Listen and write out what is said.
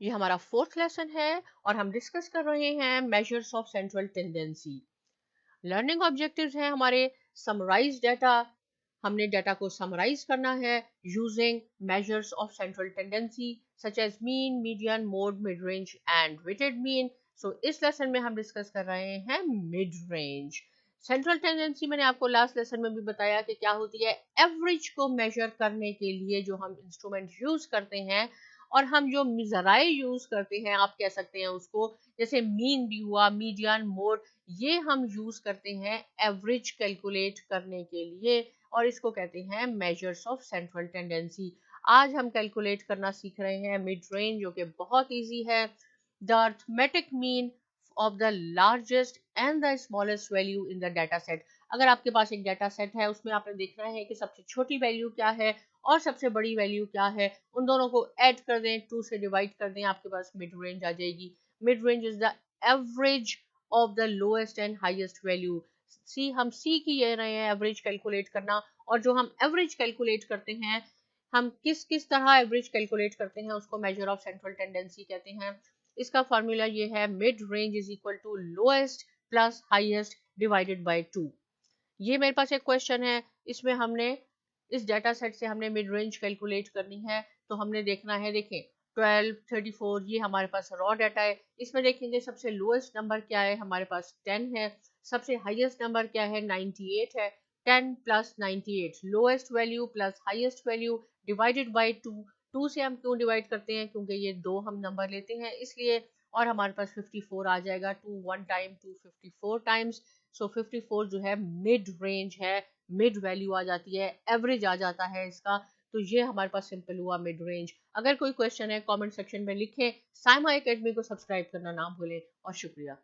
ये हमारा fourth lesson है और हम डिस्कस कर रहे हैं measures of central tendency. Learning objectives हैं हमारे समराइज डाटा। हमने डाटा को समराइज करना है using measures of central tendency such as mean, median, mode, mid range and weighted mean. So इस लेसन में हम डिस्कस कर रहे हैं मिड रेंज। सेंट्रल टेंडेंसी मैंने आपको लास्ट लेसन में भी बताया कि क्या होती है। एवरेज को मेजर करने के लिए जो हम इंस्ट्रूमेंट यूज करते हैं और हम जो जराए यूज करते हैं, आप कह सकते हैं उसको, जैसे मीन भी हुआ, मीडियन, मोड, ये हम यूज करते हैं एवरेज कैलकुलेट करने के लिए और इसको कहते हैं मेजर्स ऑफ सेंट्रल टेंडेंसी। आज हम कैलकुलेट करना सीख रहे हैं मिड रेंज, जो कि बहुत इजी है। The arithmetic mean of the largest and the smallest value in the data set. अगर आपके पास एक डाटा सेट है, उसमें आपने देखना है कि सबसे छोटी वैल्यू क्या है और सबसे बड़ी वैल्यू क्या है, उन दोनों को ऐड कर दें, 2 से डिवाइड कर दें, आपके पास मिड रेंज आ जाएगी। Mid range is the average of the lowest and highest value. See हम सीख ही रहे हैं एवरेज कैलकुलेट करना, और जो हम एवरेज कैलकुलेट करते हैं, हम किस किस तरह एवरेज कैलकुलेट करते हैं, उसको मेजर ऑफ सेंट्रल टेंडेंसी कहते हैं। इसका फॉर्मूला ये है, mid range is equal to lowest plus highest divided by 2। ये मेरे पास एक क्वेश्चन है, इसमें हमने इस डाटा सेट से हमने मिड रेंज कैलकुलेट करनी है। तो हमने देखना है, देखें 12, 34, ये हमारे पास रॉ डाटा है। इसमें देखेंगे सबसे लोएस्ट नंबर क्या है, हमारे पास 10 है। सबसे हाईएस्ट नंबर क्या है, 98 है। 10 plus 98, lowest value plus highest value divided by 2। 2 से हम क्यों डिवाइड करते हैं, क्योंकि ये दो हम नंबर लेते हैं इसलिए। और हमारे पास 54 आ जाएगा, 2 1 टाइम 2 54 टाइम्स। सो 54 जो है मिड रेंज है, मिड वैल्यू आ जाती है, एवरेज आ जाता है इसका। तो ये हमारे पास सिंपल हुआ मिड रेंज। अगर कोई क्वेश्चन है कमेंट सेक्शन में लिखें। साइमा एकेडमी को सब्सक्राइब करना ना भूलें और शुक्रिया।